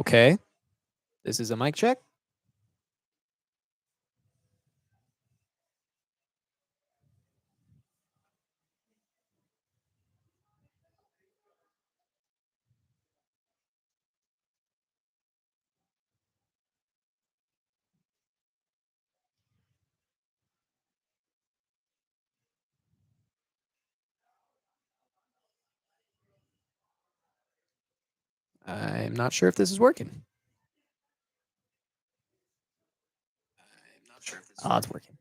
Okay. This is a mic check. I'm not sure if this is working. Oh, it's working.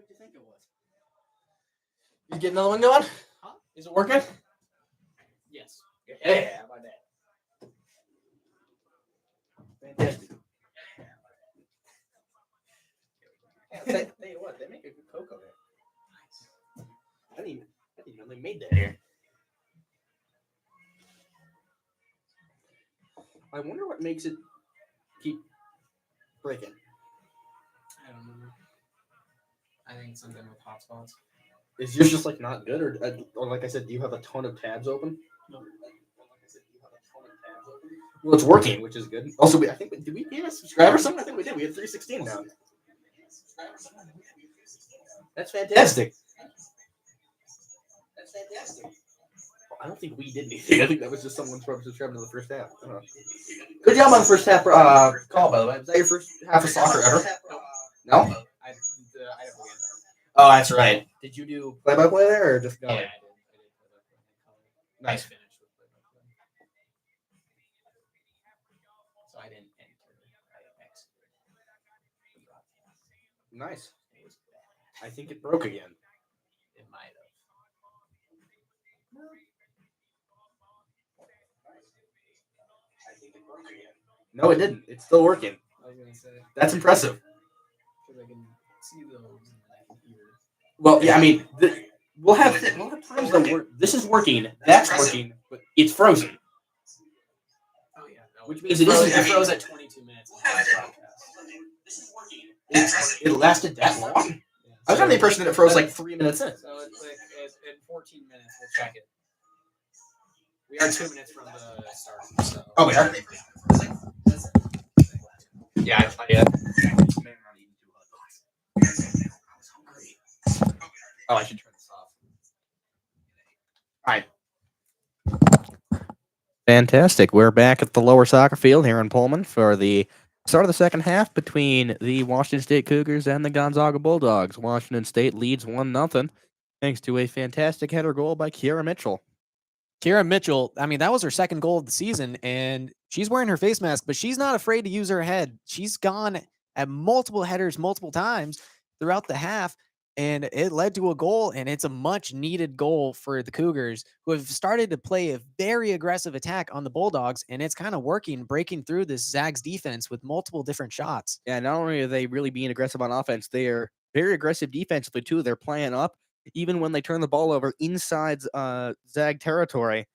What do you think it was? You get another one going? Huh? Is it working? Yes. Yeah, how about that? Fantastic. Tell you what, they make a good cocoa there. Nice. I didn't know they made that here. I wonder what makes it keep breaking. I don't know. I think it's something with hotspots. Is yours just like not good, or like I said, do you have a ton of tabs open? No. Well, it's working, which is good. Also, I think did we gain a subscriber or something? I think we did. We had 316 now. That's fantastic. I don't think we did anything. I think that was just someone subscribing to the first half. Good job on the first half call, by the way. Was that your first half of soccer ever? No? I never win. Oh, that's right. Did you do play-by-play there, or just go? Yeah, I did. Nice. Finished with play-by-play. So I didn't enter. I exited. Nice. I think it broke again. It might have. No, it didn't. It's still working. I was gonna say. That's impressive. Because I can see those and I can hear. Well, yeah, I mean, we'll have times that this is working, that's working, but it's frozen. Oh yeah, no, Which means it froze at 22 minutes. It lasted that long? Yeah. I was under the impression that it froze like 3 minutes in. So it's like in 14 minutes, we'll check it. We are 2 minutes from the start. So. Oh, we are? Yeah, I Oh, I should turn this off. All right. Fantastic. We're back at the lower soccer field here in Pullman for the start of the second half between the Washington State Cougars and the Gonzaga Bulldogs. Washington State leads 1-0 thanks to a fantastic header goal by Kiera Mitchell. Kiera Mitchell, I mean, that was her second goal of the season, and she's wearing her face mask, but she's not afraid to use her head. She's gone at multiple headers multiple times throughout the half, and it led to a goal, and it's a much-needed goal for the Cougars, who have started to play a very aggressive attack on the Bulldogs, and it's kind of working, breaking through this Zags defense with multiple different shots. Yeah, not only are they really being aggressive on offense, they are very aggressive defensively, too. They're playing up. Even when they turn the ball over inside Zag territory,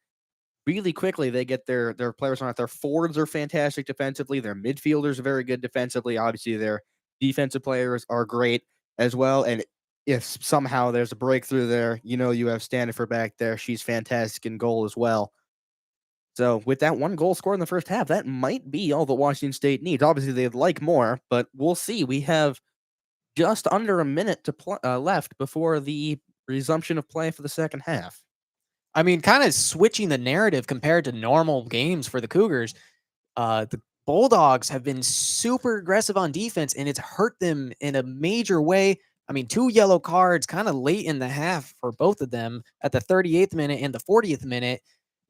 really quickly they get their players on it. Their forwards are fantastic defensively. Their midfielders are very good defensively. Obviously, their defensive players are great as well. And if somehow there's a breakthrough there, you have Standifer back there. She's fantastic in goal as well. So with that one goal scored in the first half, that might be all that Washington State needs. Obviously, they'd like more, but we'll see. We have just under a minute to left before the resumption of play for the second half. I mean, kind of switching the narrative compared to normal games for the Cougars. The Bulldogs have been super aggressive on defense, and it's hurt them in a major way. I mean, 2 yellow cards kind of late in the half for both of them at the 38th minute and the 40th minute,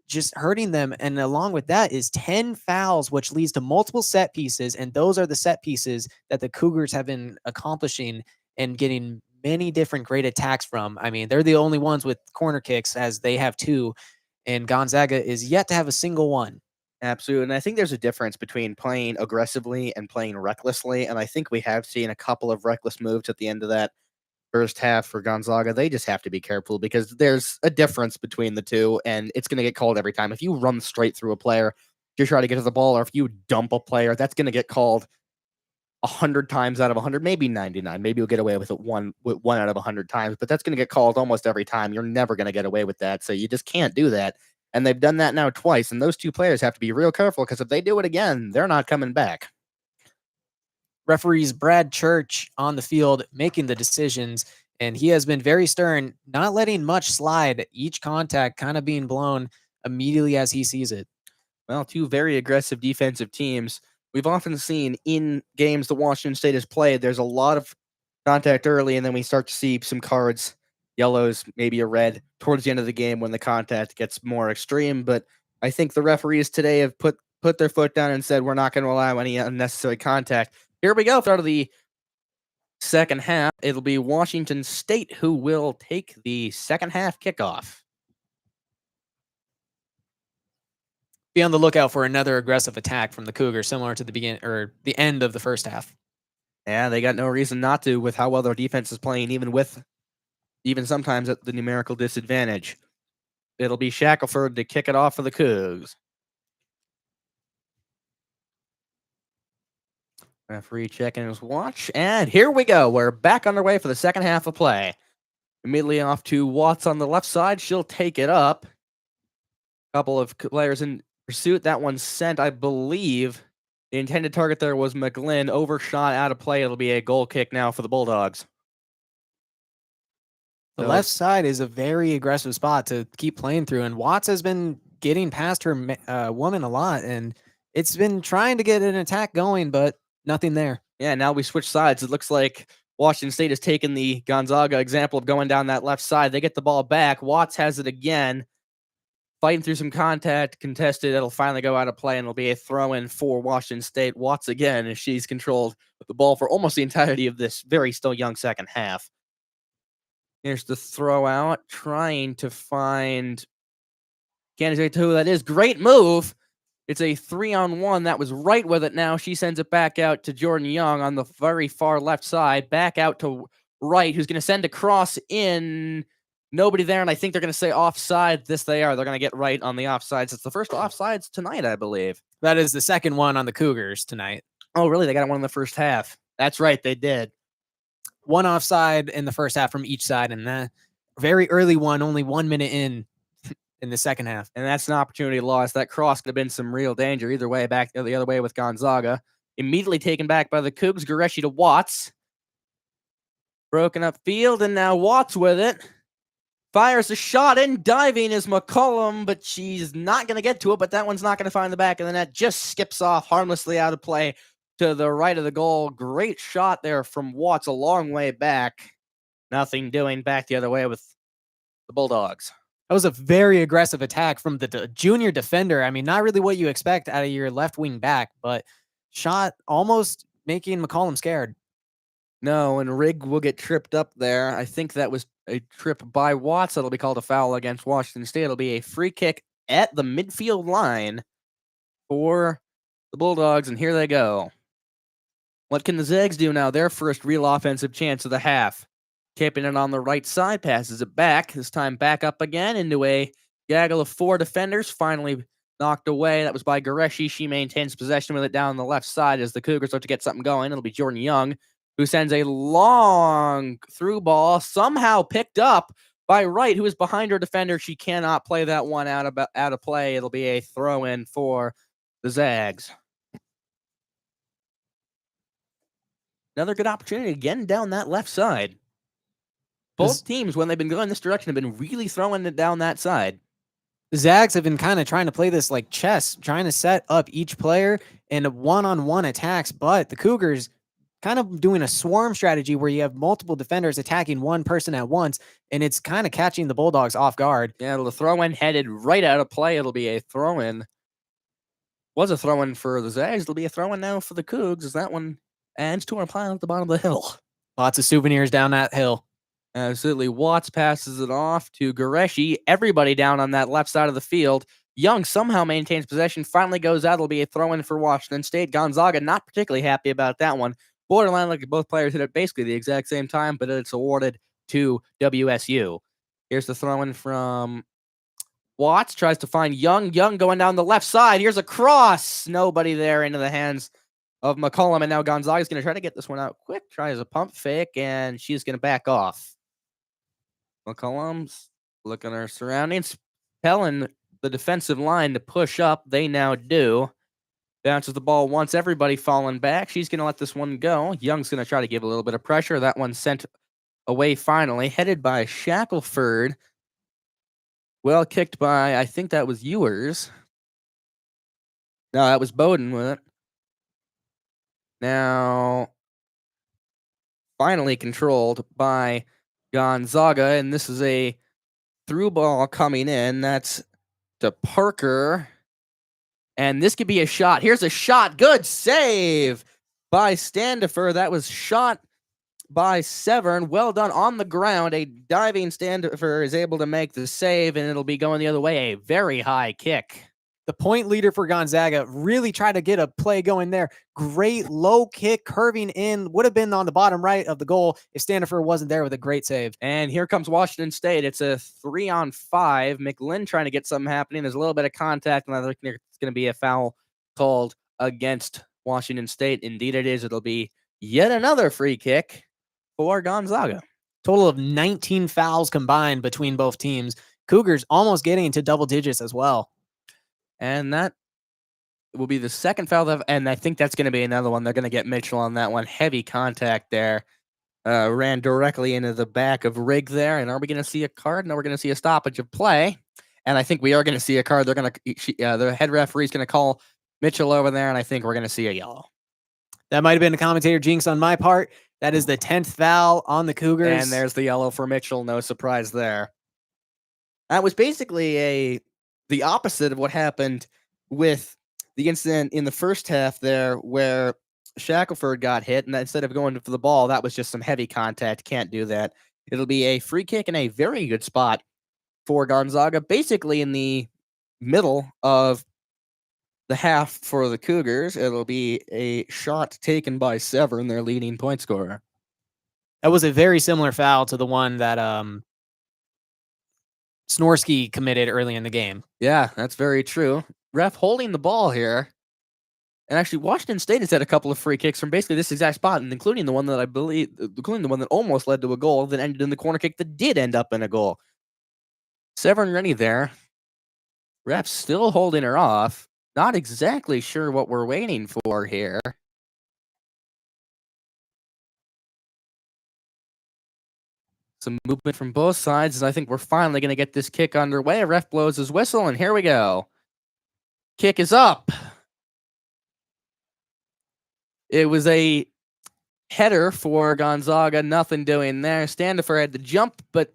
just hurting them. And along with that is 10 fouls, which leads to multiple set pieces. And those are the set pieces that the Cougars have been accomplishing and getting many different great attacks from. I mean, they're the only ones with corner kicks, as they have 2, and Gonzaga is yet to have a single one. Absolutely. And I think there's a difference between playing aggressively and playing recklessly. And I think we have seen a couple of reckless moves at the end of that first half for Gonzaga. They just have to be careful because there's a difference between the two, and it's going to get called every time. If you run straight through a player, if you try to get to the ball, or if you dump a player, that's going to get called 100 times out of 100, maybe 99. Maybe you'll get away with it one out of 100 times, but that's going to get called almost every time. You're never going to get away with that, so you just can't do that. And they've done that now twice, and those two players have to be real careful because if they do it again, they're not coming back. Referees Brad Church on the field making the decisions, and he has been very stern, not letting much slide, each contact kind of being blown immediately as he sees it. Well, 2 very aggressive defensive teams. We've often seen in games that Washington State has played, there's a lot of contact early, and then we start to see some cards, yellows, maybe a red, towards the end of the game when the contact gets more extreme. But I think the referees today have put their foot down and said, we're not going to allow any unnecessary contact. Here we go. Start of the second half. It'll be Washington State who will take the second half kickoff. Be on the lookout for another aggressive attack from the Cougars, similar to the begin or the end of the first half. Yeah, they got no reason not to with how well their defense is playing, even sometimes at the numerical disadvantage. It'll be Shackelford to kick it off for the Cougs. Referee checking his watch, and here we go. We're back underway for the second half of play. Immediately off to Watts on the left side. She'll take it up. Couple of players in pursuit. That one's sent, I believe. The intended target there was McGlynn. Overshot, out of play. It'll be a goal kick now for the Bulldogs. The So- left side is a very aggressive spot to keep playing through, and Watts has been getting past her woman a lot, and it's been trying to get an attack going, but nothing there. Yeah, now we switch sides. It looks like Washington State has taken the Gonzaga example of going down that left side. They get the ball back. Watts has it again. Fighting through some contact, contested. It'll finally go out of play, and it'll be a throw-in for Washington State. Watts again, as she's controlled the ball for almost the entirety of this very still young second half. Here's the throw out, trying to find candidate who that is. Great move. It's a 3-on-1. That was right with it now. She sends it back out to Jordan Young on the very far left side. Back out to Wright, who's going to send a cross in. Nobody there, and I think they're going to say offside. This they are. They're going to get Wright on the offsides. It's the first offsides tonight, I believe. That is the second one on the Cougars tonight. Oh, really? They got one in the first half. That's right. They did. One offside in the first half from each side, and that very early one, only 1 minute in the second half. And that's an opportunity lost. That cross could have been some real danger. Either way, back the other way with Gonzaga. Immediately taken back by the Cougs. Goreshi to Watts. Broken up field, and now Watts with it. Fires a shot in. Diving is McCollum, but she's not going to get to it, but that one's not going to find the back of the net. Just skips off harmlessly out of play to the right of the goal. Great shot there from Watts a long way back. Nothing doing back the other way with the Bulldogs. That was a very aggressive attack from the junior defender. I mean, not really what you expect out of your left wing back, but shot almost making McCollum scared. No, and Rigg will get tripped up there. I think that was a trip by Watts. That'll be called a foul against Washington State. It'll be a free kick at the midfield line for the Bulldogs, and here they go. What can the Zags do now? Their first real offensive chance of the half. Keeping it on the right side, passes it back. This time back up again into a gaggle of four defenders. Finally knocked away. That was by Goreshi. She maintains possession with it down the left side as the Cougars start to get something going. It'll be Jordan Young, who sends a long through ball, somehow picked up by Wright, who is behind her defender. She cannot play that one out of play. It'll be a throw-in for the Zags. Another good opportunity again down that left side. Both teams, when they've been going this direction, have been really throwing it down that side. The Zags have been kind of trying to play this like chess, trying to set up each player in one-on-one attacks, but the Cougars kind of doing a swarm strategy where you have multiple defenders attacking one person at once, and it's kind of catching the Bulldogs off guard. Yeah, it'll throw-in headed right out of play. It'll be a throw-in. Was a throw-in for the Zags. It'll be a throw-in now for the Cougs as that one adds to our pile at the bottom of the hill. Lots of souvenirs down that hill. Absolutely. Watts passes it off to Goreshi. Everybody down on that left side of the field. Young somehow maintains possession. Finally goes out. It'll be a throw-in for Washington State. Gonzaga not particularly happy about that one. Borderline like both players hit it basically the exact same time, but it's awarded to WSU. Here's the throw-in from Watts. Tries to find Young. Young going down the left side. Here's a cross. Nobody there into the hands of McCollum. And now Gonzaga's going to try to get this one out quick. Tries a pump fake, and she's going to back off. McCollum's looking at her surroundings, telling the defensive line to push up. They now do. Bounces the ball once, everybody falling back. She's going to let this one go. Young's going to try to give a little bit of pressure. That one sent away finally, headed by Shackelford. Well kicked by, I think that was Ewers. No, that was Bowden with it. Now, finally controlled by Gonzaga, and this is a through ball coming in. That's to Parker. And this could be a shot. Here's a shot. Good save by Standifer. That was shot by Severn. Well done on the ground. A diving Standifer is able to make the save, and it'll be going the other way. A very high kick. The point leader for Gonzaga really tried to get a play going there. Great low kick, curving in. Would have been on the bottom right of the goal if Standifer wasn't there with a great save. And here comes Washington State. It's a 3-on-5. McLean trying to get something happening. There's a little bit of contact, and I think it's going to be a foul called against Washington State. Indeed it is. It'll be yet another free kick for Gonzaga. Total of 19 fouls combined between both teams. Cougars almost getting into double digits as well. And that will be the second foul. And I think that's going to be another one. They're going to get Mitchell on that one. Heavy contact there. Ran directly into the back of Rigg there. And are we going to see a card? No, we're going to see a stoppage of play. And I think we are going to see a card. They're going to the head referee's going to call Mitchell over there. And I think we're going to see a yellow. That might have been a commentator jinx on my part. That is the 10th foul on the Cougars. And there's the yellow for Mitchell. No surprise there. That was basically the opposite of what happened with the incident in the first half there where Shackelford got hit, and instead of going for the ball, that was just some heavy contact. Can't do that. It'll be a free kick in a very good spot for Gonzaga, basically in the middle of the half for the Cougars. It'll be a shot taken by Severn, their leading point scorer. That was a very similar foul to the one that Snorsky committed early in the game. Yeah, that's very true. Ref holding the ball here. And actually, Washington State has had a couple of free kicks from basically this exact spot, and including the one that almost led to a goal that ended in the corner kick that did end up in a goal. Severn ready there. Ref still holding her off. Not exactly sure what we're waiting for here. Some movement from both sides, and I think we're finally going to get this kick underway. A ref blows his whistle, and here we go. Kick is up. It was a header for Gonzaga. Nothing doing there. Standifer had to jump, but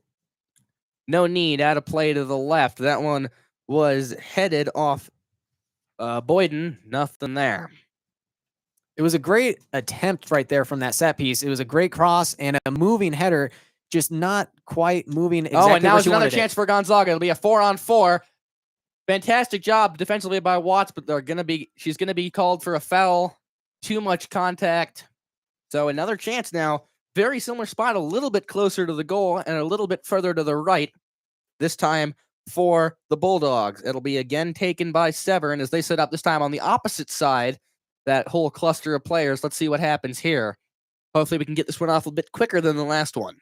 no need. Out of play to the left. That one was headed off Boyden. Nothing there. It was a great attempt right there from that set piece. It was a great cross and a moving header, just not quite moving exactly. Oh, and now it's another wanted chance for Gonzaga. It'll be a 4-on-4. Fantastic job defensively by Watts, but she's gonna be called for a foul. Too much contact. So another chance now. Very similar spot, a little bit closer to the goal and a little bit further to the right. This time for the Bulldogs. It'll be again taken by Severn as they set up this time on the opposite side. That whole cluster of players. Let's see what happens here. Hopefully we can get this one off a bit quicker than the last one.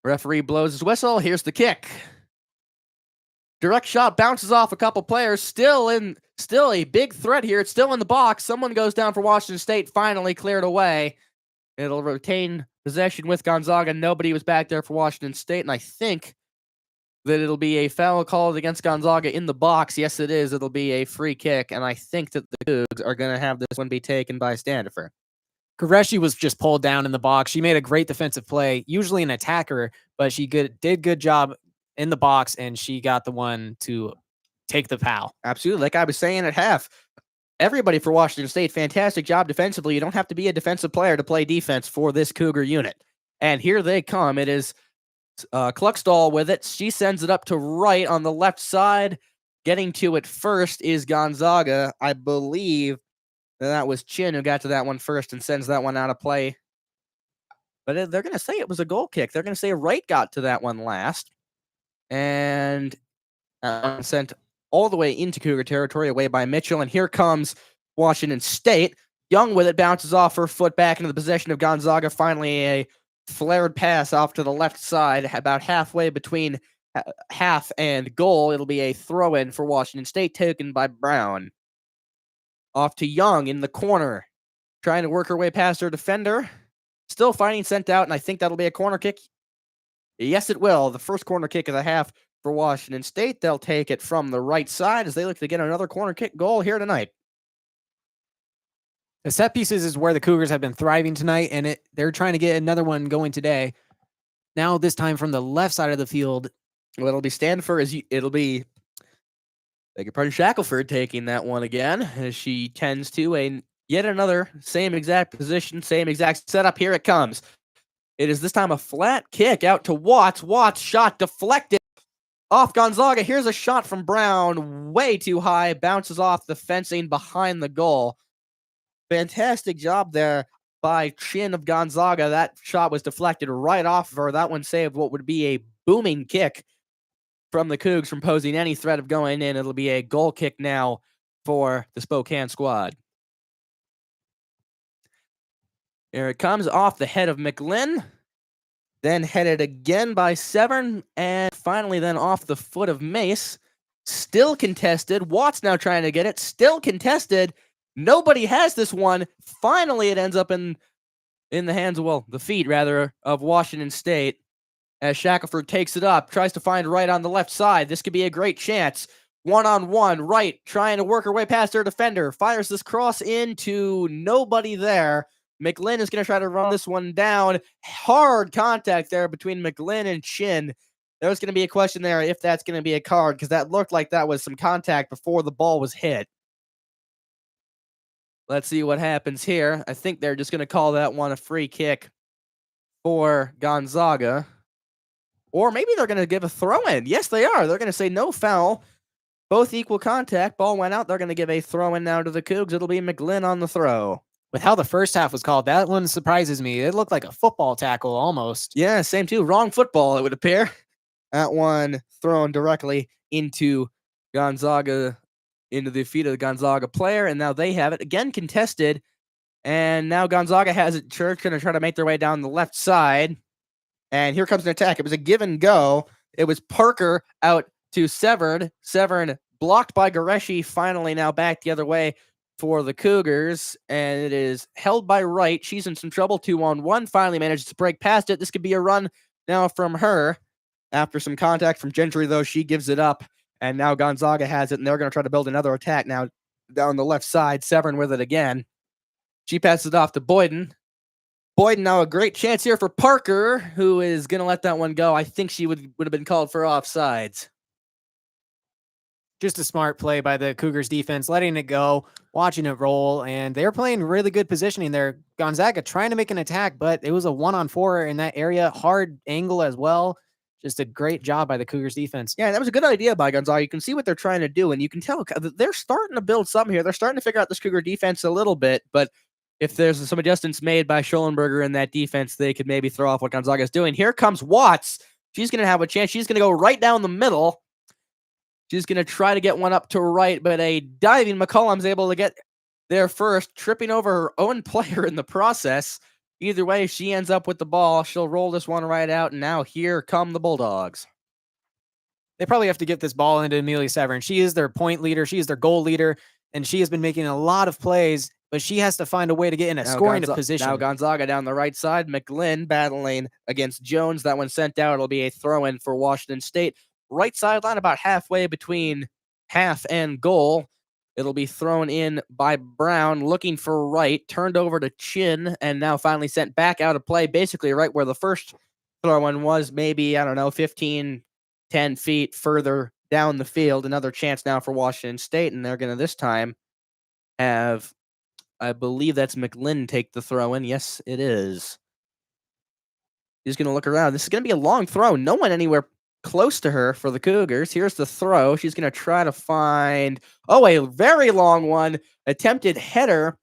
Referee blows his whistle. Here's the kick. Direct shot bounces off a couple players. Still a big threat here. It's still in the box. Someone goes down for Washington State. Finally cleared away. It'll retain possession with Gonzaga. Nobody was back there for Washington State, and I think that it'll be a foul called against Gonzaga in the box. Yes, it is. It'll be a free kick, and I think that the Cougs are going to have this one be taken by Standifer. Qureshi was just pulled down in the box. She made a great defensive play, usually an attacker, but she did good job in the box, and she got the one to take the foul. Absolutely. Like I was saying at half, everybody for Washington State, fantastic job defensively. You don't have to be a defensive player to play defense for this Cougar unit. And here they come. It is Kluckstall with it. She sends it up to right on the left side. Getting to it first is Gonzaga. I believe that was Chin who got to that one first and sends that one out of play. But they're going to say it was a goal kick. They're going to say Wright got to that one last. And sent all the way into Cougar territory away by Mitchell. And here comes Washington State. Young with it, bounces off her foot back into the possession of Gonzaga. Finally, a flared pass off to the left side, about halfway between half and goal. It'll be a throw-in for Washington State, taken by Brown. Off to Young in the corner, trying to work her way past her defender. Still fighting, sent out, and I think that'll be a corner kick. Yes, it will. The first corner kick of the half for Washington State. They'll take it from the right side as they look to get another corner kick goal here tonight. The set pieces is where the Cougars have been thriving tonight, and they're trying to get another one going today. Now, this time from the left side of the field. Well, it'll be beg your pardon, Shackelford taking that one again, as she tends to. A Yet another same exact position, same exact setup. Here it comes. It is this time a flat kick out to Watts. Watts shot deflected off Gonzaga. Here's a shot from Brown, way too high, bounces off the fencing behind the goal. Fantastic job there by Chin of Gonzaga. That shot was deflected right off of her. That one saved what would be a booming kick from the Cougs from posing any threat of going in. It'll be a goal kick now for the Spokane squad. Here it comes off the head of McLinn, then headed again by Severn, and finally then off the foot of Mace. Still contested. Watts now trying to get it. Still contested. Nobody has this one. Finally, it ends up in the hands of, well, the feet, rather, of Washington State. As Shackelford takes it up, tries to find Wright on the left side. This could be a great chance. One-on-one, Wright trying to work her way past her defender. Fires this cross into nobody there. McLinn is going to try to run this one down. Hard contact there between McLinn and Chin. There's going to be a question there if that's going to be a card, because that looked like that was some contact before the ball was hit. Let's see what happens here. I think they're just going to call that one a free kick for Gonzaga. Or maybe they're going to give a throw-in. Yes, they are. They're going to say no foul. Both equal contact. Ball went out. They're going to give a throw-in now to the Cougs. It'll be McLinn on the throw. With how the first half was called, that one surprises me. It looked like a football tackle almost. Yeah, same too. Wrong football, it would appear. That one thrown directly into Gonzaga, into the feet of the Gonzaga player, and now they have it. Again contested, and now Gonzaga has it. Church going to try to make their way down the left side, and here comes an attack. It was a give and go. It was Parker out to Severn. Severn blocked by Goreshi, finally now back the other way for the Cougars, and it is held by Wright. She's in some trouble. 2-on-1, finally manages to break past it. This could be a run now from her. After some contact from Gentry, though, she gives it up, and now Gonzaga has it, and they're going to try to build another attack now down the left side. Severn with it again. She passes it off to Boyden. Boyden now a great chance here for Parker, who is going to let that one go. I think she would have been called for offsides. Just a smart play by the Cougars defense, letting it go, watching it roll, and they're playing really good positioning there. Gonzaga trying to make an attack, but it was a 1-on-4 in that area. Hard angle as well. Just a great job by the Cougars defense. Yeah, that was a good idea by Gonzaga. You can see what they're trying to do, and you can tell they're starting to build something here. They're starting to figure out this Cougar defense a little bit, but if there's some adjustments made by Schollenberger in that defense, they could maybe throw off what Gonzaga is doing. Here comes Watts. She's going to have a chance. She's going to go right down the middle. She's going to try to get one up to right, but a diving McCollum's able to get there first, tripping over her own player in the process. Either way, she ends up with the ball. She'll roll this one right out, and now here come the Bulldogs. They probably have to get this ball into Amelia Severn. She is their point leader. She is their goal leader, and she has been making a lot of plays, but she has to find a way to get in a scoring position. Now Gonzaga down the right side. McLinn battling against Jones. That one sent out. It'll be a throw-in for Washington State. Right sideline about halfway between half and goal. It'll be thrown in by Brown, looking for Wright, turned over to Chin, and now finally sent back out of play, basically right where the first throw-in was, maybe, 15, 10 feet further down the field. Another chance now for Washington State, and they're going to this time have, I believe that's McLinn take the throw-in. Yes, it is. He's going to look around. This is going to be a long throw. No one anywhere close to her for the Cougars. Here's the throw. She's going to try to find, a very long one. Attempted header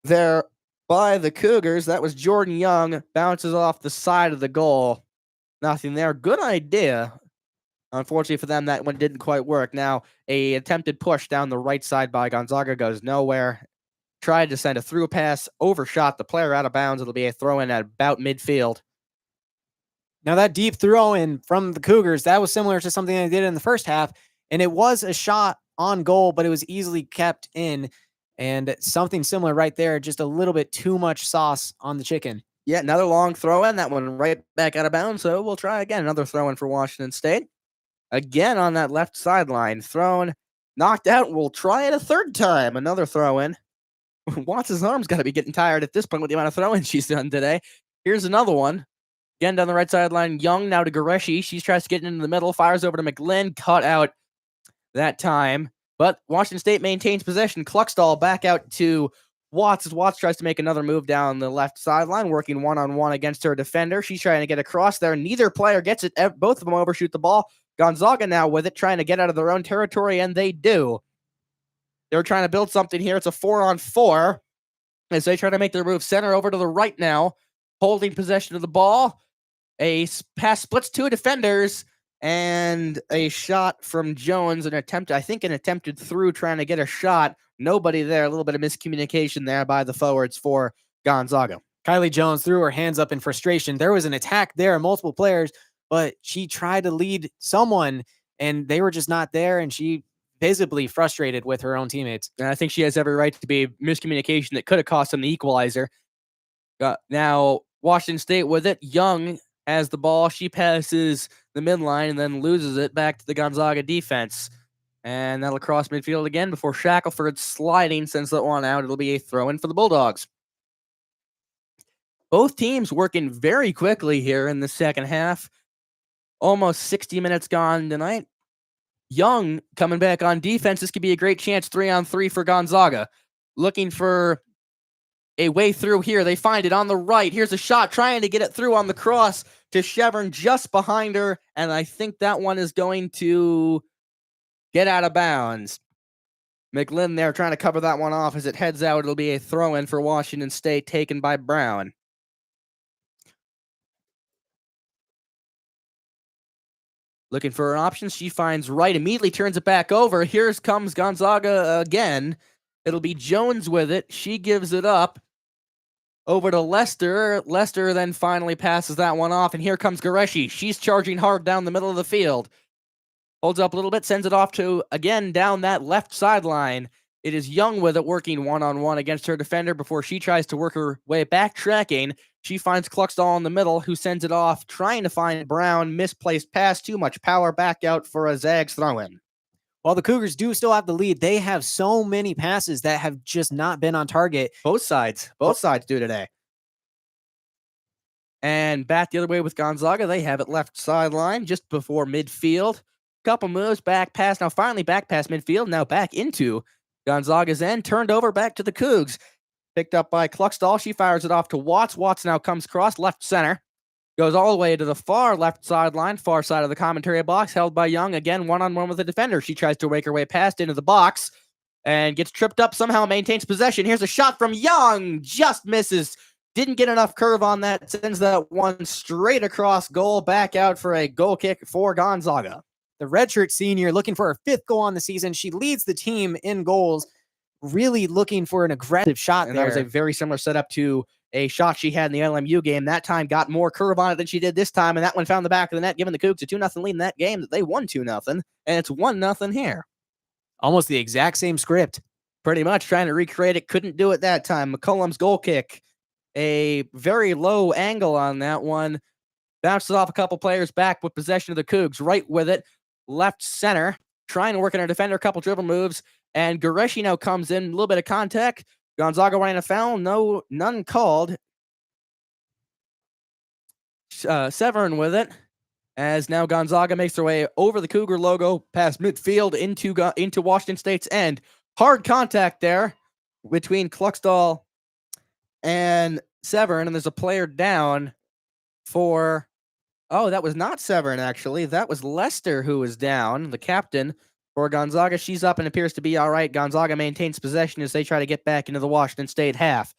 there by the Cougars. That was Jordan Young. Bounces off the side of the goal. Nothing there. Good idea. Unfortunately for them, that one didn't quite work. Now, a attempted push down the right side by Gonzaga goes nowhere. Tried to send a through pass, overshot the player out of bounds. It'll be a throw in at about midfield. Now that deep throw in from the Cougars, that was similar to something they did in the first half, and it was a shot on goal, but it was easily kept in, and something similar right there, just a little bit too much sauce on the chicken. Yeah, another long throw in, that one right back out of bounds, so we'll try again. Another throw in for Washington State. Again on that left sideline, thrown, knocked out. We'll try it a third time. Another throw in. Watts' arm's got to be getting tired at this point with the amount of throw-ins she's done today. Here's another one. Again, down the right sideline, Young now to Goreshi. She tries to get into the middle, fires over to McLinn, cut out that time. But Washington State maintains possession. Cluckstall back out to Watts tries to make another move down the left sideline, working one-on-one against her defender. She's trying to get across there. Neither player gets it. Both of them overshoot the ball. Gonzaga now with it, trying to get out of their own territory, and they do. They're trying to build something here. It's a 4-on-4 as they try to make their move center over to the right now, holding possession of the ball. A pass splits two defenders, and a shot from Jones, an attempted through, trying to get a shot. Nobody there. A little bit of miscommunication there by the forwards for Gonzaga. Kylie Jones threw her hands up in frustration. There was an attack there, multiple players, but she tried to lead someone, and they were just not there, and she visibly frustrated with her own teammates. And I think she has every right to be miscommunication that could have cost them the equalizer. Now, Washington State with it. Young has the ball. She passes the midline and then loses it back to the Gonzaga defense. And that'll cross midfield again before Shackelford sliding sends that one out. It'll be a throw-in for the Bulldogs. Both teams working very quickly here in the second half. Almost 60 minutes gone tonight. Young coming back on defense. This could be a great chance 3-on-3 for Gonzaga. Looking for a way through here. They find it on the right. Here's a shot trying to get it through on the cross to Chevron just behind her. And I think that one is going to get out of bounds. McLinn there trying to cover that one off as it heads out. It'll be a throw-in for Washington State taken by Brown. Looking for an option. She finds right, immediately turns it back over. Here comes Gonzaga again. It'll be Jones with it. She gives it up over to Lester. Lester then finally passes that one off, and here comes Goreshi. She's charging hard down the middle of the field. Holds up a little bit, sends it off to, again, down that left sideline. It is Young with it, working one-on-one against her defender before she tries to work her way back, tracking. She finds Cluxtall in the middle, who sends it off, trying to find Brown. Misplaced pass, too much power, back out for a Zags throw-in. While the Cougars do still have the lead, they have so many passes that have just not been on target. Both sides do today. And back the other way with Gonzaga. They have it left sideline just before midfield. Couple moves, back pass. Now finally back past midfield. Now back into Gonzaga's end. Turned over back to the Cougs. Picked up by Cluxtall. She fires it off to Watts. Watts now comes across left center. Goes all the way to the far left sideline, far side of the commentary box, held by Young. Again, one-on-one with the defender. She tries to wake her way past into the box and gets tripped up, somehow maintains possession. Here's a shot from Young. Just misses. Didn't get enough curve on that. Sends that one straight across goal, back out for a goal kick for Gonzaga. The redshirt senior looking for her 5th goal on the season. She leads the team in goals, really looking for an aggressive shot and there. That was a very similar setup to a shot she had in the LMU game. That time got more curve on it than she did this time, and that one found the back of the net, giving the Cougs a 2-0 lead in that game that they won 2-0, and it's 1-0 here. Almost the exact same script. Pretty much trying to recreate it. Couldn't do it that time. McCollum's goal kick. A very low angle on that one. Bounces off a couple players back with possession of the Cougs. Right with it. Left center. Trying to work on our defender. A couple dribble moves. And Goreshi now comes in. A little bit of contact. Gonzaga running a foul. None called. Severin with it. As now Gonzaga makes their way over the Cougar logo. Past midfield into Washington State's end. Hard contact there between Cluxtall and Severin, and there's a player down for... Oh, that was not Severin, actually. That was Lester who was down, the captain for Gonzaga. She's up and appears to be all right. Gonzaga maintains possession as they try to get back into the Washington State half.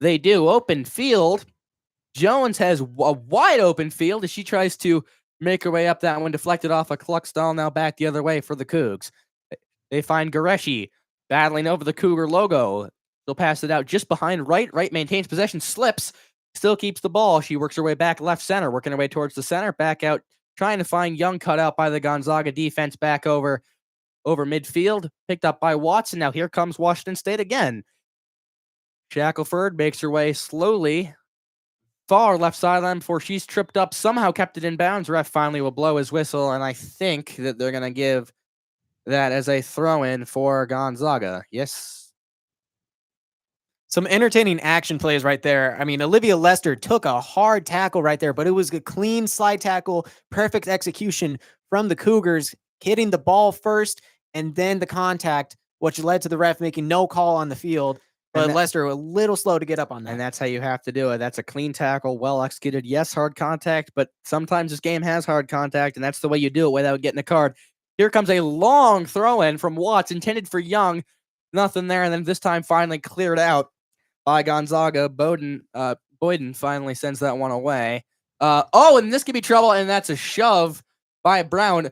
They do. Open field. Jones has a wide open field as she tries to make her way up that one, deflected off a Cluxtall, now back the other way for the Cougs. They find Goreshi battling over the Cougar logo. She'll pass it out just behind right. Right maintains possession, slips, still keeps the ball. She works her way back left center, working her way towards the center, back out, trying to find Young, cut out by the Gonzaga defense, back over midfield, picked up by Watson. Now here comes Washington State again. Shackelford makes her way slowly far left sideline before she's tripped up, somehow kept it in bounds. Ref finally will blow his whistle, and I think that they're going to give that as a throw-in for Gonzaga. Yes. Some entertaining action plays right there. I mean, Olivia Lester took a hard tackle right there, but it was a clean slide tackle, perfect execution from the Cougars, hitting the ball first and then the contact, which led to the ref making no call on the field. but that- Leicester a little slow to get up on that. And that's how you have to do it. That's a clean tackle, well executed. Yes, hard contact, but sometimes this game has hard contact, and that's the way you do it without getting a card. Here comes a long throw in from Watts, intended for Young. Nothing there, and then this time finally cleared out by Gonzaga. Boyden finally sends that one away. And this could be trouble, and that's a shove by Brown.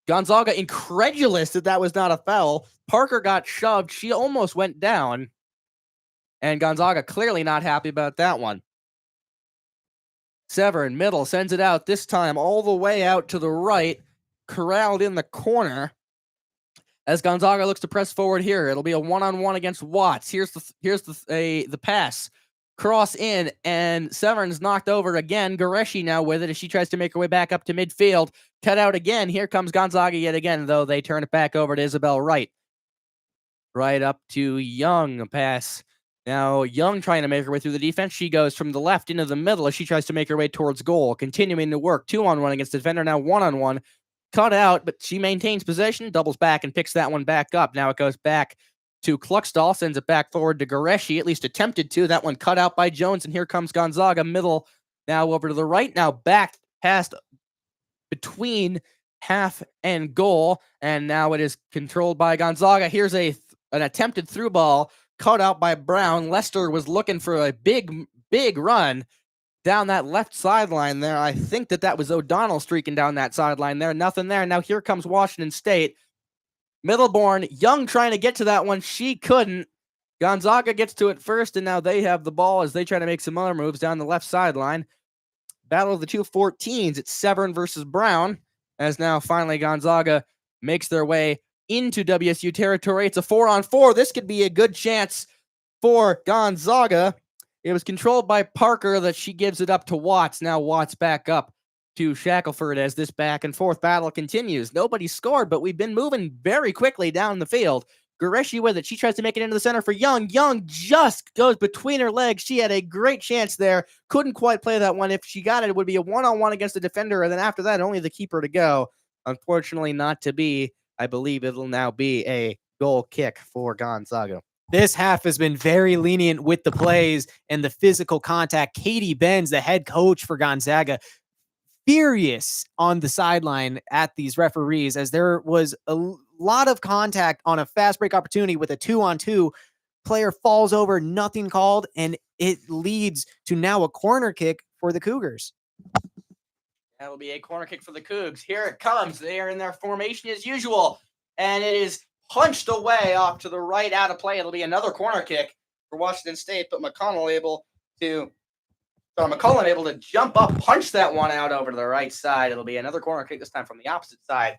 Gonzaga incredulous that was not a foul. Parker got shoved. She almost went down. And Gonzaga clearly not happy about that one. Severn, middle, sends it out, this time all the way out to the right, corralled in the corner. As Gonzaga looks to press forward here, it'll be a one-on-one against Watts. Here's the pass. Cross in, and Severn's knocked over again. Goreshi now with it as she tries to make her way back up to midfield. Cut out again. Here comes Gonzaga yet again, though they turn it back over to Isabel Wright. Right up to Young. Pass. Now, Young trying to make her way through the defense. She goes from the left into the middle as she tries to make her way towards goal. Continuing to work. 2-on-1 against the defender. Now 1-on-1. Cut out, but she maintains possession. Doubles back and picks that one back up. Now it goes back to Kluckstall. Sends it back forward to Goreshi. At least attempted to. That one cut out by Jones. And here comes Gonzaga. Middle now over to the right. Now back past between half and goal. And now it is controlled by Gonzaga. Here's an attempted through ball. Cut out by Brown. Leicester was looking for a big run down that left sideline there. I think that was O'Donnell streaking down that sideline there. Nothing there. Now here comes Washington State. Middleborn, Young trying to get to that one. She couldn't. Gonzaga gets to it first, and now they have the ball as they try to make some other moves down the left sideline. Battle of the 2-14s. It's Severn versus Brown, as now finally Gonzaga makes their way into WSU territory. It's a 4-on-4. This could be a good chance for Gonzaga. It was controlled by Parker that she gives it up to Watts. Now Watts back up to Shackelford as this back and forth battle continues. Nobody scored, but we've been moving very quickly down the field. Goreshi with it. She tries to make it into the center for Young. Young just goes between her legs. She had a great chance there. Couldn't quite play that one. If she got it, it would be a one-on-one against the defender, and then after that, only the keeper to go. Unfortunately, not to be. I believe it'll now be a goal kick for Gonzaga. This half has been very lenient with the plays and the physical contact. Katie Benz, the head coach for Gonzaga, furious on the sideline at these referees as there was a lot of contact on a fast break opportunity with a 2-on-2. Player falls over, nothing called, and it leads to now a corner kick for the Cougars. That'll be a corner kick for the Cougs. Here it comes. They are in their formation as usual, and it is punched away off to the right out of play. It'll be another corner kick for Washington State, but McCullen able to jump up, punch that one out over to the right side. It'll be another corner kick, this time from the opposite side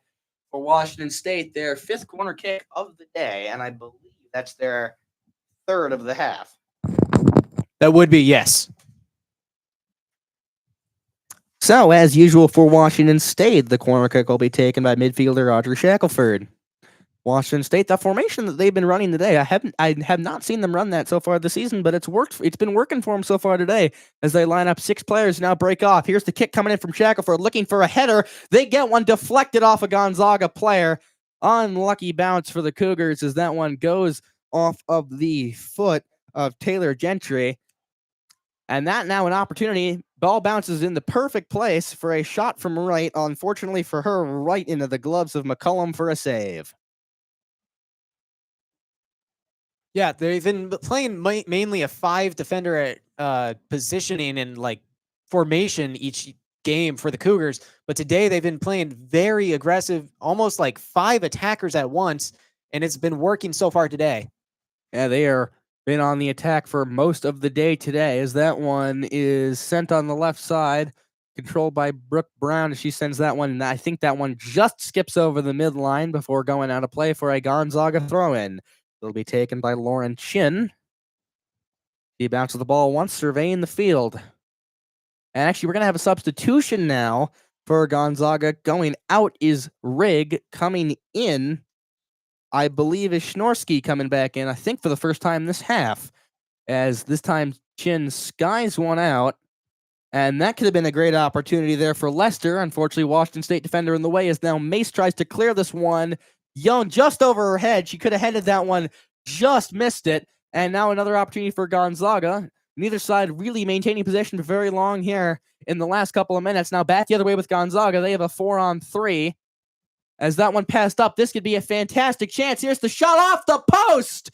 for Washington State. Their 5th corner kick of the day, and I believe that's their 3rd of the half. That would be, yes. So, as usual for Washington State, the corner kick will be taken by midfielder Audrey Shackelford. Washington State, that formation that they've been running today, I have not seen them run that so far this season, but it's been working for them so far today as they line up 6 players now break off. Here's the kick coming in from Shackelford, looking for a header. They get one deflected off a Gonzaga player. Unlucky bounce for the Cougars as that one goes off of the foot of Taylor Gentry. And that now an opportunity. Ball bounces in the perfect place for a shot from right. Unfortunately for her, right into the gloves of McCullum for a save. Yeah, they've been playing mainly a 5 defender positioning and like formation each game for the Cougars. But today they've been playing very aggressive, almost like 5 attackers at once. And it's been working so far today. Yeah, they are been on the attack for most of the day today, as that one is sent on the left side, controlled by Brooke Brown. She sends that one, and I think that one just skips over the midline before going out of play for a Gonzaga throw-in. It'll be taken by Lauren Chin. He bounces the ball once, surveying the field. And actually, we're going to have a substitution now for Gonzaga. Going out is Rigg. Coming in, I believe, is Schnorsky coming back in, I think for the first time this half, as this time Chin skies one out, and that could have been a great opportunity there for Leicester. Unfortunately, Washington State defender in the way as now Mace tries to clear this one. Young just over her head. She could have headed that one, just missed it, And now another opportunity for Gonzaga. Neither side really maintaining possession for very long here in the last couple of minutes. Now back the other way with Gonzaga. They have a 4-on-3. As that one passed up, this could be a fantastic chance. Here's the shot off the post.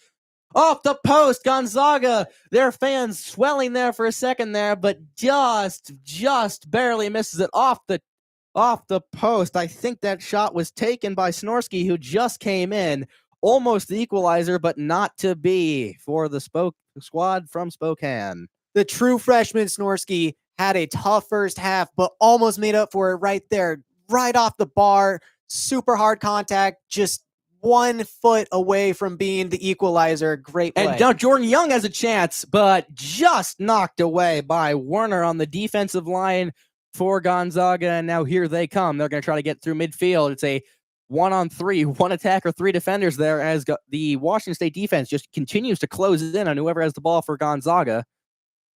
Off the post, Gonzaga. Their fans swelling there for a second there, but just barely misses it off the post. I think that shot was taken by Snorsky, who just came in. Almost the equalizer, but not to be for the squad from Spokane. The true freshman Snorsky had a tough first half, but almost made up for it right there, right off the bar. Super hard contact, just 1 foot away from being the equalizer. Great play. And now Jordan Young has a chance, but just knocked away by Werner on the defensive line for Gonzaga. And now here they come. They're going to try to get through midfield. It's a 1-on-3, 1 attacker, 3 defenders there, as the Washington State defense just continues to close in on whoever has the ball for Gonzaga.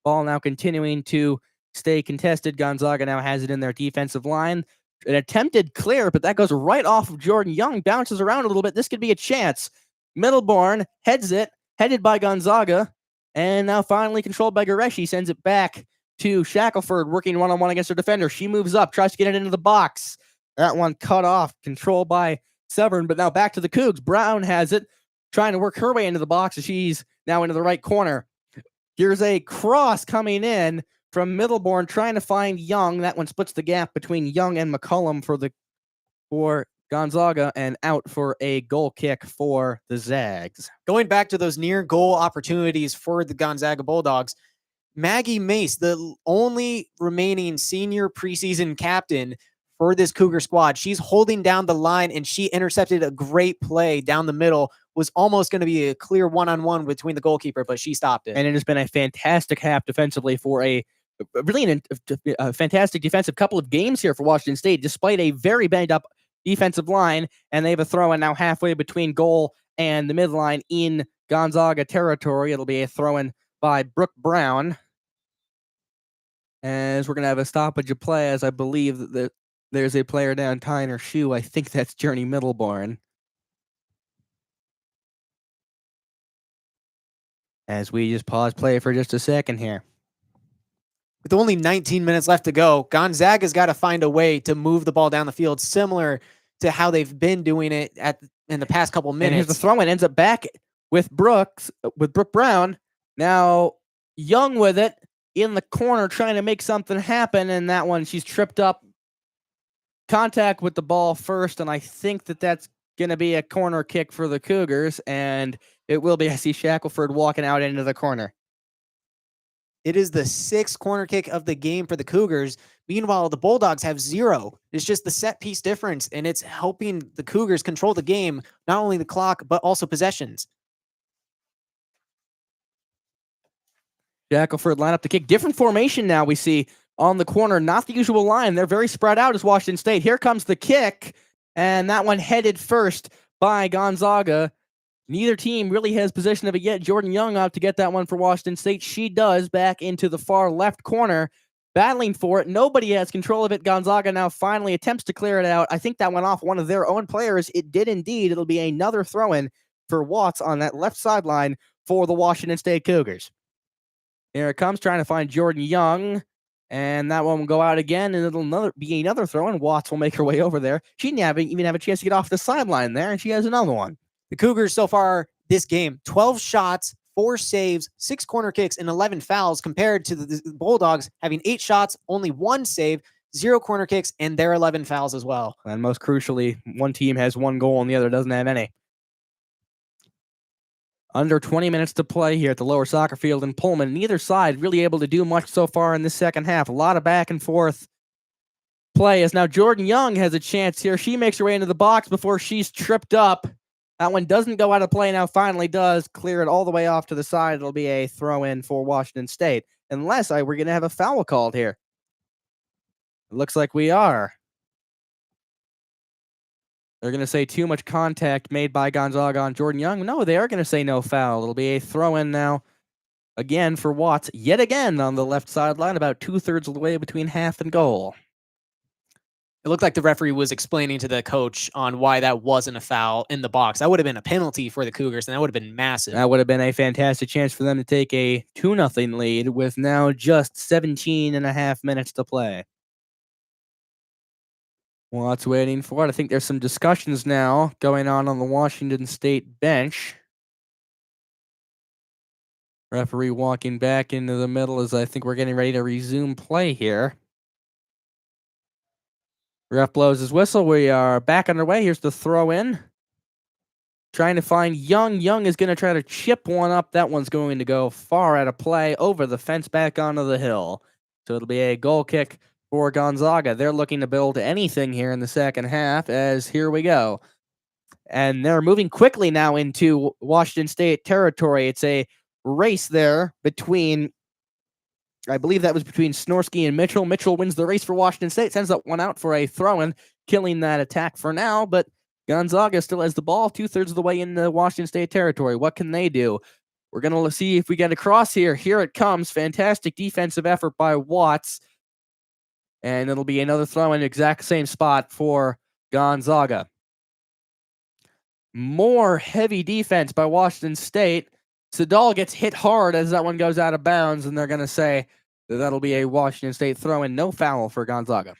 Ball now continuing to stay contested. Gonzaga now has it in their defensive line. An attempted clear, but that goes right off of Jordan Young, bounces around a little bit. This could be a chance. Middleborn heads it, headed by Gonzaga, and now finally controlled by Goreshi, sends it back to Shackelford, working one-on-one against her defender. She moves up, tries to get it into the box. That one cut off, controlled by Severn, but now back to the Cougs. Brown has it, trying to work her way into the box, as she's now into the right corner. Here's a cross coming in from Middleborn, trying to find Young. That one splits the gap between Young and McCullum for Gonzaga, and out for a goal kick for the Zags. Going back to those near goal opportunities for the Gonzaga Bulldogs, Maggie Mace, the only remaining senior preseason captain for this Cougar squad, she's holding down the line, and she intercepted a great play down the middle. Was almost going to be a clear one-on-one between the goalkeeper, but she stopped it. And it has been a fantastic half defensively for a fantastic defensive couple of games here for Washington State, despite a very banged up defensive line. And they have a throw-in now halfway between goal and the midline in Gonzaga territory. It'll be a throw-in by Brooke Brown, as we're going to have a stoppage of play, as I believe that there's a player down tying her shoe. I think that's Journey Middleborn. As we just pause play for just a second here. With only 19 minutes left to go, Gonzaga's got to find a way to move the ball down the field, similar to how they've been doing it in the past couple minutes. And here's the throw-in, ends up back with Brooke Brown. Now Young with it in the corner, trying to make something happen, and that one, she's tripped up. Contact with the ball first, and I think that's going to be a corner kick for the Cougars, and it will be. I see Shackelford walking out into the corner. It is the 6th corner kick of the game for the Cougars. Meanwhile, the Bulldogs have 0. It's just the set piece difference, and it's helping the Cougars control the game, not only the clock, but also possessions. Shackelford line up the kick. Different formation now we see on the corner. Not the usual line. They're very spread out as Washington State. Here comes the kick, and that one headed first by Gonzaga. Neither team really has possession of it yet. Jordan Young out to get that one for Washington State. She does, back into the far left corner, battling for it. Nobody has control of it. Gonzaga now finally attempts to clear it out. I think that went off one of their own players. It did indeed. It'll be another throw-in for Watts on that left sideline for the Washington State Cougars. Here it comes, trying to find Jordan Young. And that one will go out again, and it'll be another throw-in. Watts will make her way over there. She didn't even have a chance to get off the sideline there, and she has another one. The Cougars so far this game, 12 shots, 4 saves, 6 corner kicks, and 11 fouls, compared to the Bulldogs having 8 shots, only 1 save, 0 corner kicks, and their 11 fouls as well. And most crucially, one team has 1 goal and the other doesn't have any. Under 20 minutes to play here at the lower soccer field in Pullman. Neither side really able to do much so far in this second half. A lot of back and forth play, as now Jordan Young has a chance here. She makes her way into the box before she's tripped up. That one doesn't go out of play now, finally does. Clear it all the way off to the side. It'll be a throw-in for Washington State. Unless we're going to have a foul called here. It looks like we are. They're going to say too much contact made by Gonzaga on Jordan Young. No, they are going to say no foul. It'll be a throw-in now, again for Watts, yet again on the left sideline, about 2/3 of the way between half and goal. It looked like the referee was explaining to the coach on why that wasn't a foul in the box. That would have been a penalty for the Cougars, and that would have been massive. That would have been a fantastic chance for them to take a 2-0 lead with now just 17 and a half minutes to play. Watts waiting for it. I think there's some discussions now going on the Washington State bench. Referee walking back into the middle as I think we're getting ready to resume play here. Ref blows his whistle. We are back underway. Here's the throw in. Trying to find Young. Young is going to try to chip one up. That one's going to go far out of play over the fence back onto the hill. So it'll be a goal kick for Gonzaga. They're looking to build anything here in the second half as here we go. And they're moving quickly now into Washington State territory. It's a race there between, I believe that was between Snorsky and Mitchell. Mitchell wins the race for Washington State, sends that one out for a throw-in, killing that attack for now, but Gonzaga still has the ball 2/3 of the way into Washington State territory. What can they do? We're going to see if we get across here. Here it comes. Fantastic defensive effort by Watts. And it'll be another throw in exact same spot for Gonzaga. More heavy defense by Washington State. Sadal gets hit hard as that one goes out of bounds, and they're going to say that that'll be a Washington State throw-in. No foul for Gonzaga.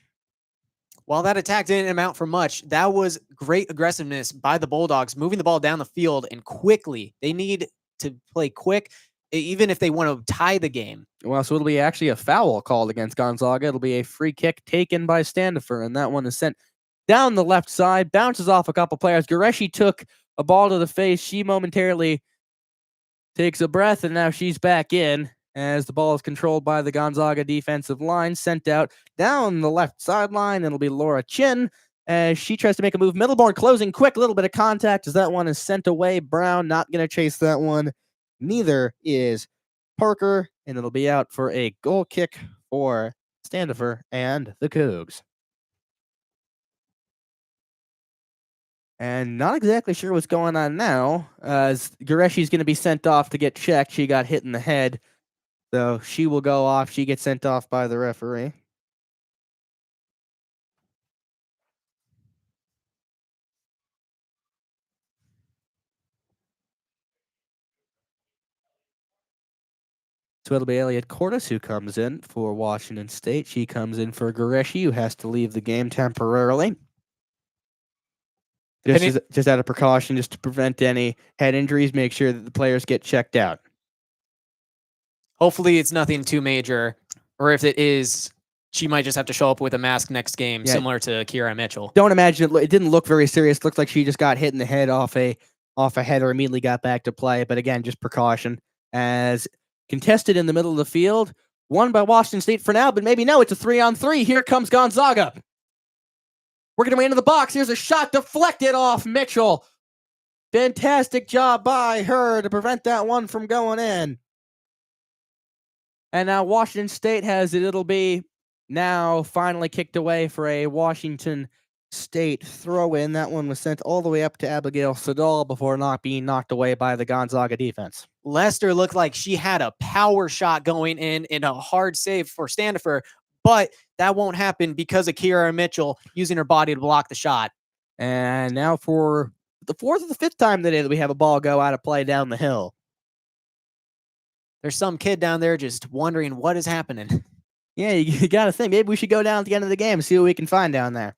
While that attack didn't amount for much, that was great aggressiveness by the Bulldogs, moving the ball down the field and quickly. They need to play quick, even if they want to tie the game. Well, so it'll be actually a foul called against Gonzaga. It'll be a free kick taken by Standifer, and that one is sent down the left side, bounces off a couple players. Gureshi took a ball to the face. She momentarily takes a breath, and now she's back in as the ball is controlled by the Gonzaga defensive line, sent out down the left sideline. It'll be Laura Chin as she tries to make a move. Middleborn closing quick, a little bit of contact as that one is sent away. Brown not going to chase that one. Neither is Parker, and it'll be out for a goal kick for Standifer and the Cougs. And not exactly sure what's going on now, as Gureshi's going to be sent off to get checked. She got hit in the head, so she will go off. She gets sent off by the referee. So it'll be Elliot Cordes who comes in for Washington State. She comes in for Gureshi, who has to leave the game temporarily. Just out of precaution, just to prevent any head injuries, make sure that the players get checked out. Hopefully it's nothing too major, or if it is, she might just have to show up with a mask next game, similar to Kira Mitchell. Don't imagine it didn't look very serious. It looked like she just got hit in the head off a header, immediately got back to play. But again, just precaution. As contested in the middle of the field, won by Washington State for now, but maybe no, it's a 3-on-3. Here comes Gonzaga. Working her way into the box. Here's a shot deflected off Mitchell. Fantastic job by her to prevent that one from going in. And now Washington State has it. It'll be now finally kicked away for a Washington State throw-in. That one was sent all the way up to Abigail Sadal before not being knocked away by the Gonzaga defense. Lester looked like she had a power shot going in a hard save for Standifer, but that won't happen because of Kira Mitchell using her body to block the shot. And now for the fourth or the fifth time today that we have a ball go out of play down the hill. There's some kid down there just wondering what is happening. Yeah, you got to think. Maybe we should go down at the end of the game and see what we can find down there.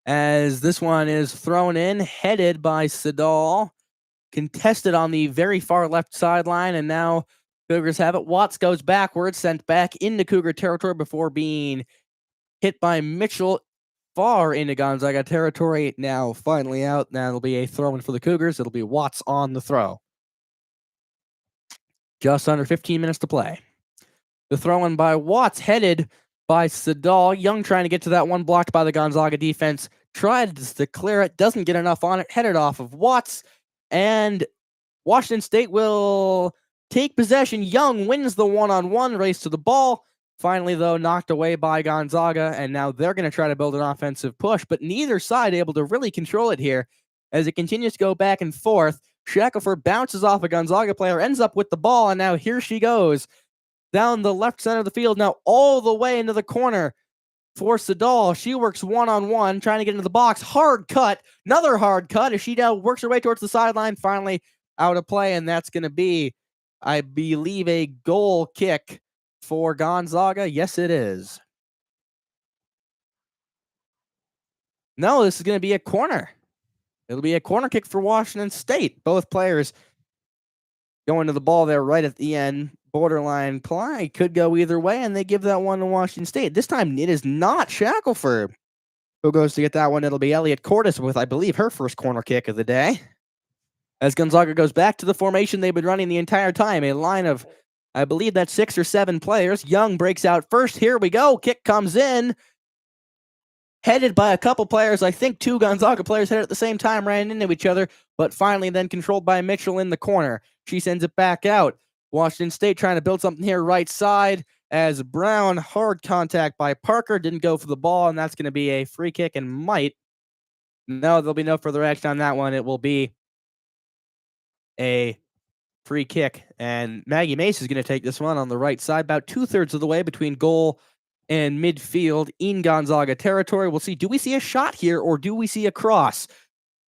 As this one is thrown in, headed by Sadal, contested on the very far left sideline, and now Cougars have it. Watts goes backwards, sent back into Cougar territory before being hit by Mitchell far into Gonzaga territory. Now finally out. Now it'll be a throw-in for the Cougars. It'll be Watts on the throw. Just under 15 minutes to play. The throw-in by Watts, headed by Sadal. Young trying to get to that one, blocked by the Gonzaga defense. Tried to clear it, doesn't get enough on it. Headed off of Watts, and Washington State will take possession. Young wins the one-on-one race to the ball. Finally, though, knocked away by Gonzaga, and now they're going to try to build an offensive push, but neither side able to really control it here as it continues to go back and forth. Shackelford bounces off a Gonzaga player, ends up with the ball, and now here she goes down the left center of the field, now all the way into the corner. for Sadal. She works one-on-one, trying to get into the box. Hard cut. Another hard cut as she now works her way towards the sideline. Finally out of play, and that's going to be, I believe, a goal kick for Gonzaga. Yes, it is. No, this is going to be a corner. It'll be a corner kick for Washington State. Both players going to the ball there right at the end. Borderline play could go either way, and they give that one to Washington State. This time it is not Shackelford who goes to get that one. It'll be Elliot Cordes with, I believe, her first corner kick of the day. As Gonzaga goes back to the formation they've been running the entire time, a line of, I believe that's 6 or 7 players. Young breaks out first. Here we go. Kick comes in. Headed by a couple players. I think 2 Gonzaga players headed at the same time, ran into each other, but finally then controlled by Mitchell in the corner. She sends it back out. Washington State trying to build something here right side as Brown, hard contact by Parker, didn't go for the ball, and that's going to be a free kick and might. No, there'll be no further action on that one. It will be a free kick, and Maggie Mace is going to take this one on the right side, about 2/3 of the way between goal and midfield in Gonzaga territory. We'll see. Do we see a shot here or do we see a cross?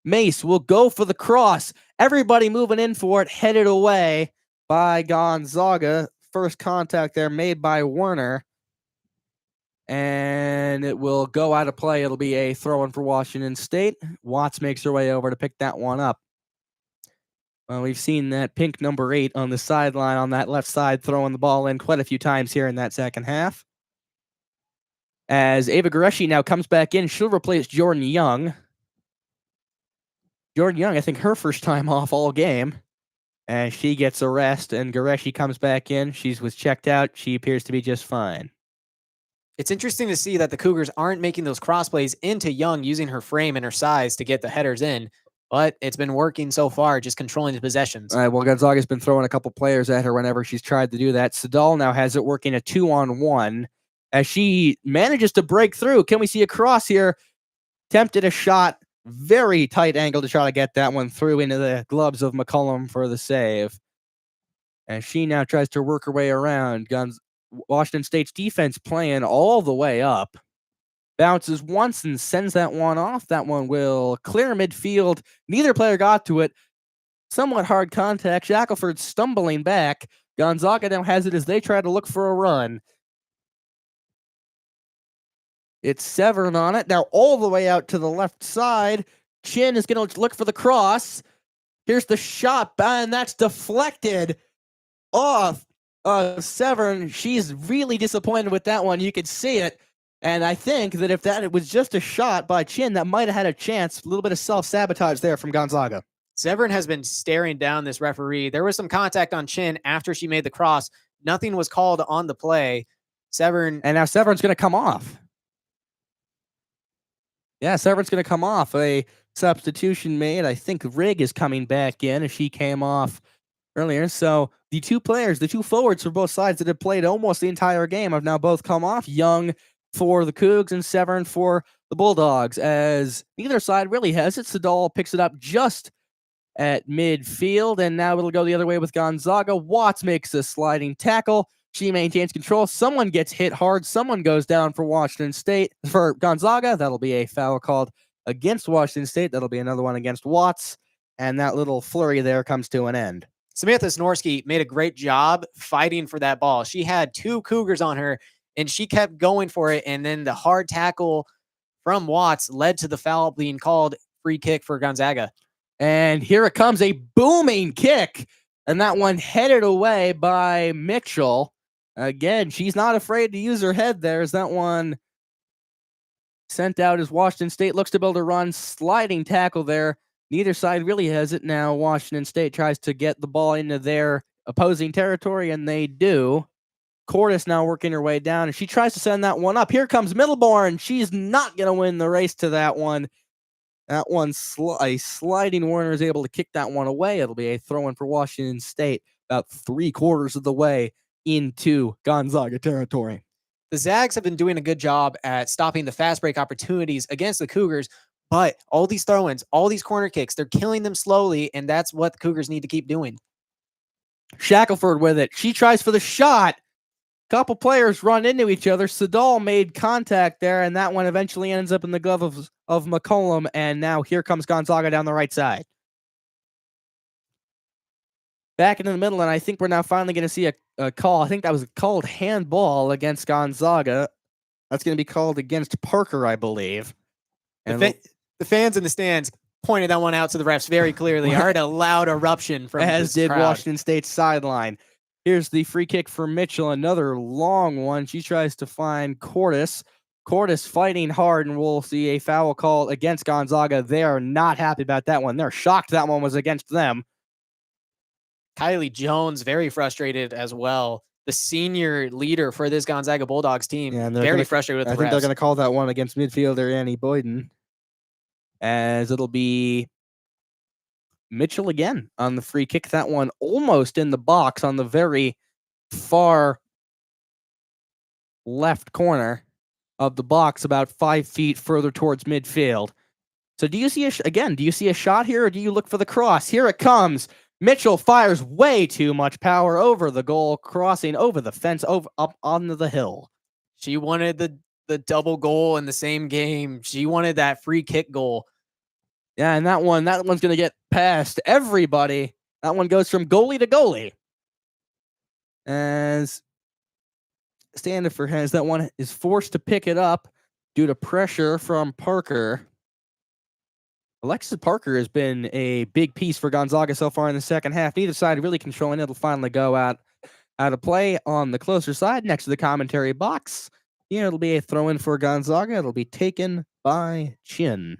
Mace will go for the cross. Everybody moving in for it, headed away by Gonzaga. First contact there made by Werner. And it will go out of play. It'll be a throw-in for Washington State. Watts makes her way over to pick that one up. Well, we've seen that pink number 8 on the sideline on that left side throwing the ball in quite a few times here in that second half. As Ava Goreshi now comes back in, she'll replace Jordan Young. Jordan Young, I think her first time off all game. And she gets a rest, and Goreshi comes back in. She was checked out. She appears to be just fine. It's interesting to see that the Cougars aren't making those cross plays into Young using her frame and her size to get the headers in, but it's been working so far, just controlling the possessions. All right, well, Gonzaga's been throwing a couple players at her whenever she's tried to do that. Sadal now has it working a 2-on-1 as she manages to break through. Can we see a cross here? Tempted a shot, very tight angle to try to get that one through into the gloves of McCullum for the save. And she now tries to work her way around. Washington State's defense playing all the way up. Bounces once and sends that one off. That one will clear midfield. Neither player got to it. Somewhat hard contact. Shackelford stumbling back. Gonzaga now has it as they try to look for a run. It's Severn on it. Now all the way out to the left side. Chin is going to look for the cross. Here's the shot, and that's deflected off. Severn, she's really disappointed with that one. You could see it. And I think that if that was just a shot by Chin, that might have had a chance. A little bit of self-sabotage there from Gonzaga. Severn has been staring down this referee. There was some contact on Chin after she made the cross. Nothing was called on the play. Severn. And now Severn's going to come off. Yeah, Severn's going to come off. A substitution made. I think Rigg is coming back in as she came off earlier. So the 2 players, the 2 forwards for both sides that have played almost the entire game have now both come off. Young for the Cougs and Severn for the Bulldogs, as neither side really has it. Sadal picks it up just at midfield, and now it'll go the other way with Gonzaga. Watts makes a sliding tackle. She maintains control. Someone gets hit hard. Someone goes down for Washington State. For Gonzaga, that'll be a foul called against Washington State. That'll be another one against Watts, and that little flurry there comes to an end. Samantha Snorsky made a great job fighting for that ball. She had 2 Cougars on her, and she kept going for it, and then the hard tackle from Watts led to the foul being called. Free kick for Gonzaga. And here it comes, a booming kick, and that one headed away by Mitchell. Again, she's not afraid to use her head there as that one sent out as Washington State looks to build a run. Sliding tackle there. Neither side really has it now. Washington State tries to get the ball into their opposing territory, and they do. Cordes now working her way down, and she tries to send that one up. Here comes Middleborn. She's not going to win the race to that one. That one, a sliding Werner is able to kick that one away. It'll be a throw-in for Washington State about 3/4 of the way into Gonzaga territory. The Zags have been doing a good job at stopping the fast break opportunities against the Cougars, but all these throw-ins, all these corner kicks, they're killing them slowly, and that's what the Cougars need to keep doing. Shackelford with it. She tries for the shot. Couple players run into each other. Sadal made contact there, and that one eventually ends up in the glove of McCollum. And now here comes Gonzaga down the right side. Back into the middle, and I think we're now finally going to see a call. I think that was called handball against Gonzaga. That's going to be called against Parker, I believe. And The fans in the stands pointed that one out to the refs very clearly. I heard a loud eruption from as this did crowd. Washington State's sideline. Here's the free kick for Mitchell. Another long one. She tries to find Cordes. Cordes fighting hard, and we'll see a foul call against Gonzaga. They are not happy about that one. They're shocked that one was against them. Kylie Jones, very frustrated as well. The senior leader for this Gonzaga Bulldogs team, Yeah, and they're very gonna- frustrated with I the think they're refs. going to call that one against midfielder Annie Boyden, as it'll be Mitchell again on the free kick. That one almost in the box on the very far left corner of the box, about 5 feet further towards midfield. So do you see do you see a shot here, or do you look for the cross? Here it comes. Mitchell fires way too much power over the goal, crossing over the fence, up onto the hill. She wanted the double goal in the same game. She wanted that free kick goal. Yeah, and that one's going to get past everybody. That one goes from goalie to goalie. As Standifer has that one, is forced to pick it up due to pressure from Parker. Alexis Parker has been a big piece for Gonzaga so far in the second half. Neither side really controlling it. It'll finally go out of play on the closer side next to the commentary box. Here it'll be a throw-in for Gonzaga. It'll be taken by Chin.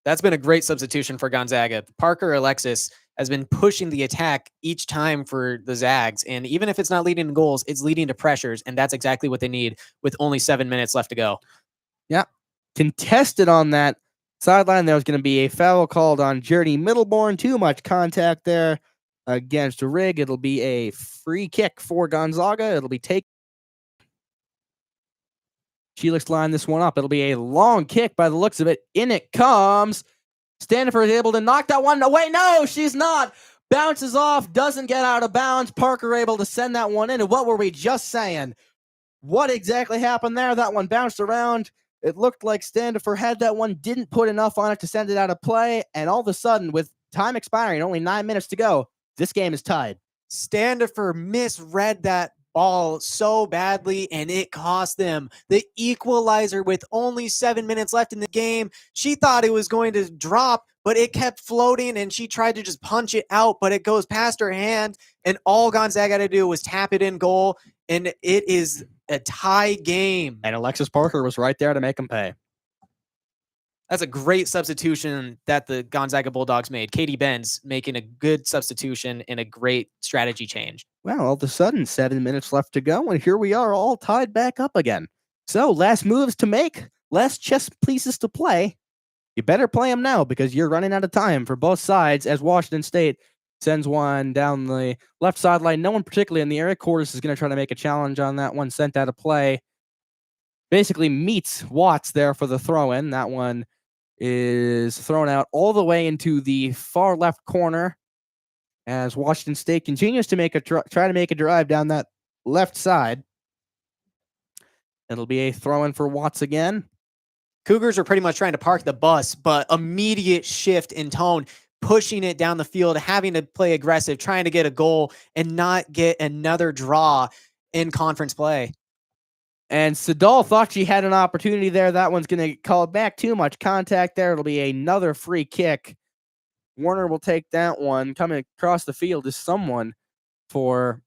That's been a great substitution for Gonzaga. Parker Alexis has been pushing the attack each time for the Zags. And even if it's not leading to goals, it's leading to pressures. And that's exactly what they need with only 7 minutes left to go. Yeah. Contested on that sideline, there was going to be a foul called on Journey Middleborn. Too much contact there against Rigg. It'll be a free kick for Gonzaga. It'll be taken. Sheelix lined this one up. It'll be a long kick by the looks of it. In it comes. Standifer is able to knock that one away. No, she's not. Bounces off, doesn't get out of bounds. Parker able to send that one in. And what were we just saying? What exactly happened there? That one bounced around. It looked like Standifer had that one, didn't put enough on it to send it out of play. And all of a sudden, with time expiring, only 9 minutes to go, this game is tied. Standifer misread that ball so badly, and it cost them the equalizer with only 7 minutes left in the game. She thought it was going to drop, but it kept floating, and she tried to just punch it out, but it goes past her hand, and all Gonzaga had to do was tap it in goal, and it is a tie game. And Alexis Parker was right there to make him pay. That's a great substitution that the Gonzaga Bulldogs made. Katie Benz making a good substitution and a great strategy change. Well, all of a sudden, 7 minutes left to go, and here we are all tied back up again. So, last moves to make, last chess pieces to play. You better play them now because you're running out of time for both sides as Washington State sends one down the left sideline. No one particularly in the area. Cordes is going to try to make a challenge on that one, sent out of play. Basically meets Watts there for the throw-in. That one is thrown out all the way into the far left corner as Washington State continues to make try to make a drive down that left side. It'll be a throw-in for Watts again. Cougars are pretty much trying to park the bus, but immediate shift in tone, pushing it down the field, having to play aggressive, trying to get a goal and not get another draw in conference play. And Sadal thought she had an opportunity there. That one's going to get called back. Too much contact there. It'll be another free kick. Warner will take that one. Coming across the field is someone for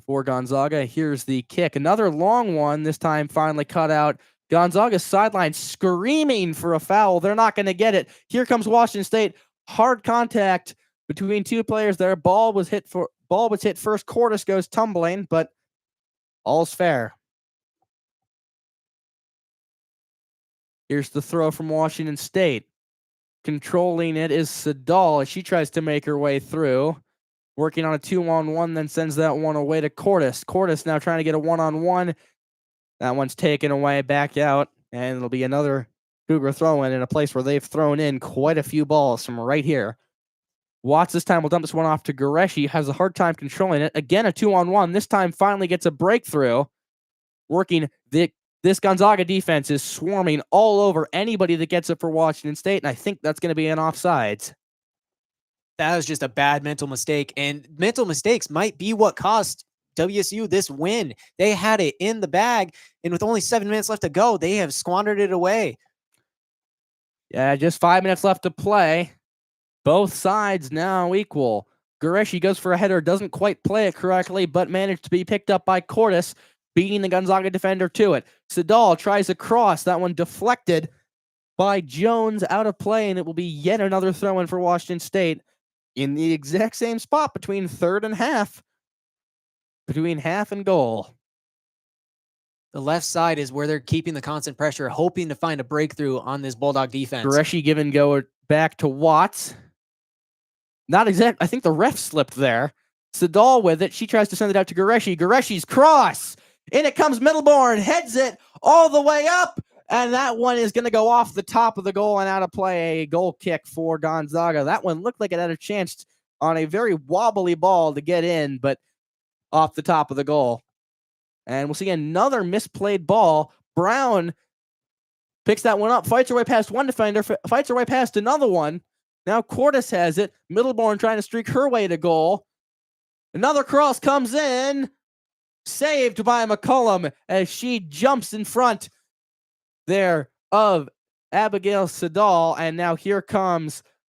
Gonzaga. Here's the kick. Another long one, this time finally cut out. Gonzaga's sideline screaming for a foul. They're not going to get it. Here comes Washington State. Hard contact between two players there. Ball was hit first. Cordes goes tumbling, but all's fair. Here's the throw from Washington State. Controlling it is Sadal as she tries to make her way through. Working on a 2-on-1, then sends that one away to Cordes. Cordes now trying to get a 1-on-1. That one's taken away, back out, and it'll be another Cougar throw-in in a place where they've thrown in quite a few balls from right here. Watts this time will dump this one off to Goreshi. Has a hard time controlling it. Again, a 2-on-1. This time finally gets a breakthrough. Working this Gonzaga defense is swarming all over anybody that gets it for Washington State, and I think that's going to be an offsides. That was just a bad mental mistake, and mental mistakes might be what cost WSU this win. They had it in the bag, and with only 7 minutes left to go, they have squandered it away. Yeah, just 5 minutes left to play. Both sides now equal. Goreshi goes for a header, doesn't quite play it correctly, but managed to be picked up by Cordes, beating the Gonzaga defender to it. Sadal tries a cross. That one deflected by Jones, out of play, and it will be yet another throw-in for Washington State in the exact same spot between third and half. Between half and goal. The left side is where they're keeping the constant pressure, hoping to find a breakthrough on this Bulldog defense. Goreshi give and go back to Watts. Not exact. I think the ref slipped there. Sadal with it. She tries to send it out to Goreshi. Goreshi's cross. In it comes Middleborn. Heads it all the way up. And that one is going to go off the top of the goal and out of play. A goal kick for Gonzaga. That one looked like it had a chance on a very wobbly ball to get in, but off the top of the goal. And we'll see another misplayed ball. Brown picks that one up, fights her way past one defender, fights her way past another one. Now Cordes has it. Middleborn trying to streak her way to goal. Another cross comes in. Saved by McCullum as she jumps in front there of Abigail Sadal. And now here comes